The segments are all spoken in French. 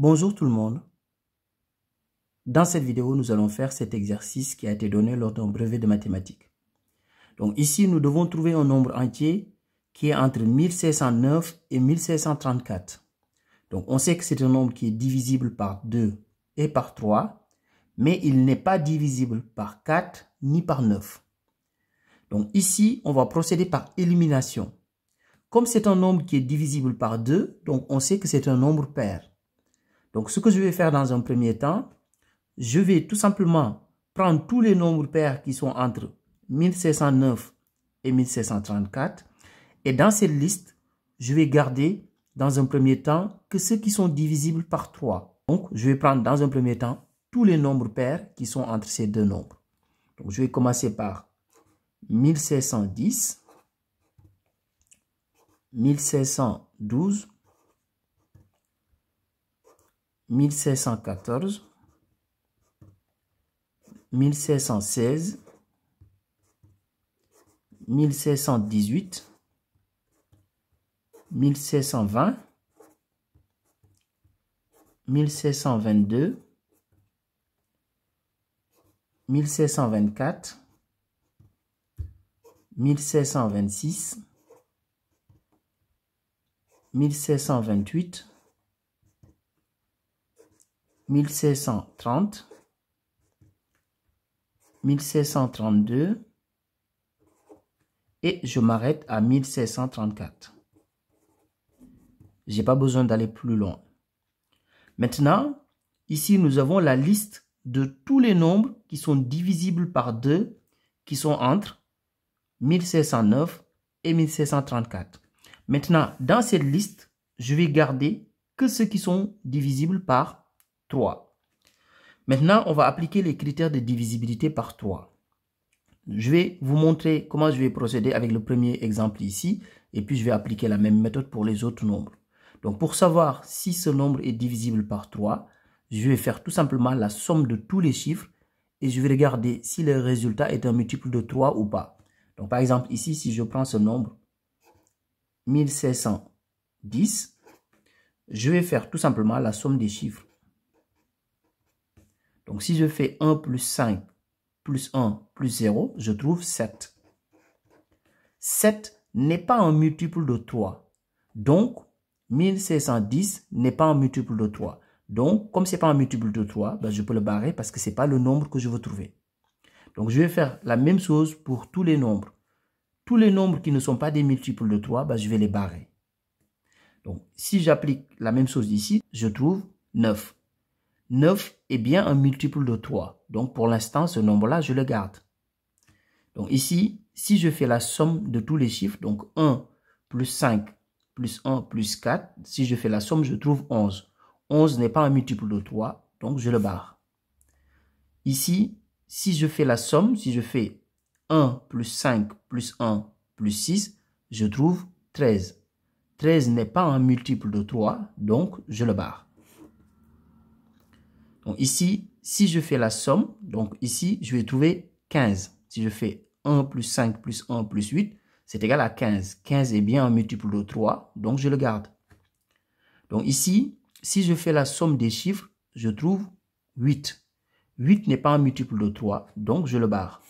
Bonjour tout le monde. Dans cette vidéo, nous allons faire cet exercice qui a été donné lors d'un brevet de mathématiques. Donc ici, nous devons trouver un nombre entier qui est entre 1609 et 1634. Donc on sait que c'est un nombre qui est divisible par 2 et par 3, mais il n'est pas divisible par 4 ni par 9. Donc ici, on va procéder par élimination. Comme c'est un nombre qui est divisible par 2, donc on sait que c'est un nombre pair. Donc, ce que je vais faire dans un premier temps, je vais tout simplement prendre tous les nombres pairs qui sont entre 1609 et 1634. Et dans cette liste, je vais garder dans un premier temps que ceux qui sont divisibles par 3. Donc, je vais prendre dans un premier temps tous les nombres pairs qui sont entre ces deux nombres. Donc, je vais commencer par 1610, 1612, 1614, 1616, 1618, 1620, 1622, 1624, 1626, 1628, 1630, 1632 et je m'arrête à 1634. Je n'ai pas besoin d'aller plus loin. Maintenant, ici, nous avons la liste de tous les nombres qui sont divisibles par 2, qui sont entre 1609 et 1634. Maintenant, dans cette liste, je vais garder que ceux qui sont divisibles par 3. Maintenant, on va appliquer les critères de divisibilité par 3. Je vais vous montrer comment je vais procéder avec le premier exemple ici, et puis je vais appliquer la même méthode pour les autres nombres. Donc, pour savoir si ce nombre est divisible par 3, je vais faire tout simplement la somme de tous les chiffres, et je vais regarder si le résultat est un multiple de 3 ou pas. Donc, par exemple, ici, si je prends ce nombre 1610, je vais faire tout simplement la somme des chiffres. Donc, si je fais 1 plus 5 plus 1 plus 0, je trouve 7. 7 n'est pas un multiple de 3. Donc, 1610 n'est pas un multiple de 3. Donc, comme ce n'est pas un multiple de 3, ben, je peux le barrer parce que ce n'est pas le nombre que je veux trouver. Donc, je vais faire la même chose pour tous les nombres. Tous les nombres qui ne sont pas des multiples de 3, ben, je vais les barrer. Donc, si j'applique la même chose ici, je trouve 9. 9 est bien un multiple de 3. Donc, pour l'instant, ce nombre-là, je le garde. Donc, ici, si je fais la somme de tous les chiffres, donc 1 plus 5 plus 1 plus 4, si je fais la somme, je trouve 11. 11 n'est pas un multiple de 3, donc je le barre. Ici, si je fais la somme, si je fais 1 plus 5 plus 1 plus 6, je trouve 13. 13 n'est pas un multiple de 3, donc je le barre. Donc ici, si je fais la somme, donc ici, je vais trouver 15. Si je fais 1 plus 5 plus 1 plus 8, c'est égal à 15. 15 est bien un multiple de 3, donc je le garde. Donc ici, si je fais la somme des chiffres, je trouve 8. 8 n'est pas un multiple de 3, donc je le barre.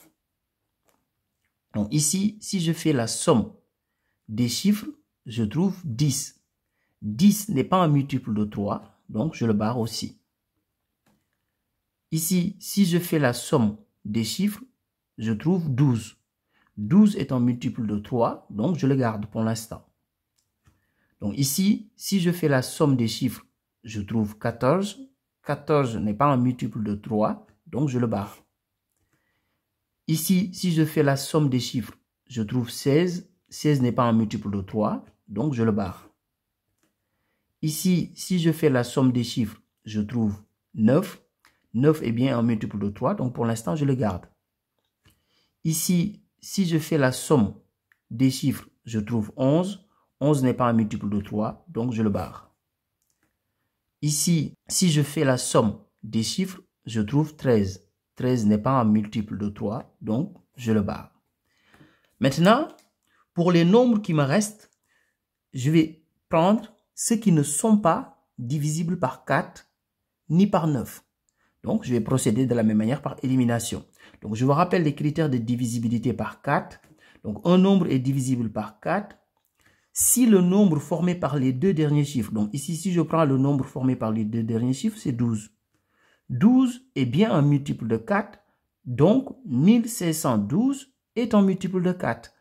Donc ici, si je fais la somme des chiffres, je trouve 10. 10 n'est pas un multiple de 3, donc je le barre aussi. Ici, si je fais la somme des chiffres, je trouve 12. 12 est un multiple de 3, donc je le garde pour l'instant. Donc ici, si je fais la somme des chiffres, je trouve 14. 14 n'est pas un multiple de 3, donc je le barre. Ici, si je fais la somme des chiffres, je trouve 16. 16 n'est pas un multiple de 3, donc je le barre. Ici, si je fais la somme des chiffres, je trouve 9. 9 est bien un multiple de 3, donc pour l'instant, je le garde. Ici, si je fais la somme des chiffres, je trouve 11. 11 n'est pas un multiple de 3, donc je le barre. Ici, si je fais la somme des chiffres, je trouve 13. 13 n'est pas un multiple de 3, donc je le barre. Maintenant, pour les nombres qui me restent, je vais prendre ceux qui ne sont pas divisible par 4 ni par 9. Donc, je vais procéder de la même manière par élimination. Donc, je vous rappelle les critères de divisibilité par 4. Donc, un nombre est divisible par 4 si le nombre formé par les deux derniers chiffres, donc ici, si je prends le nombre formé par les deux derniers chiffres, c'est 12. 12 est bien un multiple de 4, donc 1612 est un multiple de 4.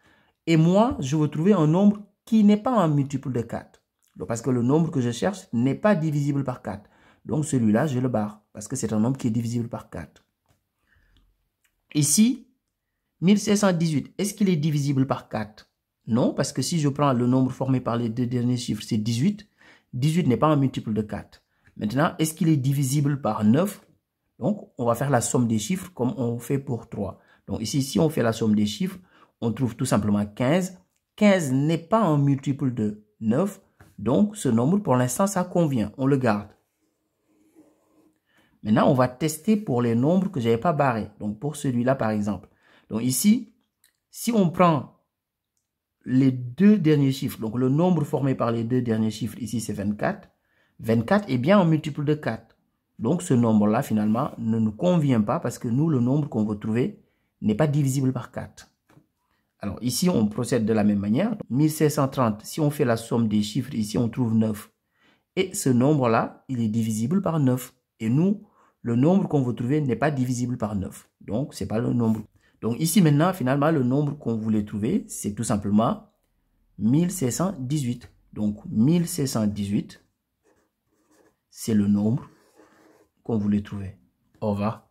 Et moi, je veux trouver un nombre qui n'est pas un multiple de 4. Donc, parce que le nombre que je cherche n'est pas divisible par 4. Donc, celui-là, je le barre, parce que c'est un nombre qui est divisible par 4. Ici, 1618, est-ce qu'il est divisible par 4? Non, parce que si je prends le nombre formé par les deux derniers chiffres, c'est 18. 18 n'est pas un multiple de 4. Maintenant, est-ce qu'il est divisible par 9? Donc, on va faire la somme des chiffres comme on fait pour 3. Donc ici, si on fait la somme des chiffres, on trouve tout simplement 15. 15 n'est pas un multiple de 9. Donc, ce nombre, pour l'instant, ça convient. On le garde. Maintenant, on va tester pour les nombres que je n'avais pas barrés. Donc, pour celui-là, par exemple. Donc ici, si on prend les deux derniers chiffres, donc le nombre formé par les deux derniers chiffres, ici c'est 24. 24 est bien un multiple de 4. Donc ce nombre-là, finalement, ne nous convient pas parce que nous, le nombre qu'on veut trouver n'est pas divisible par 4. Alors ici, on procède de la même manière. 1630, si on fait la somme des chiffres, ici on trouve 9. Et ce nombre-là, il est divisible par 9. Et nous, le nombre qu'on veut trouver n'est pas divisible par 9. Donc, ce n'est pas le nombre. Donc ici maintenant, finalement, le nombre qu'on voulait trouver, c'est tout simplement 1618. Donc 1618, c'est le nombre qu'on voulait trouver. Au revoir.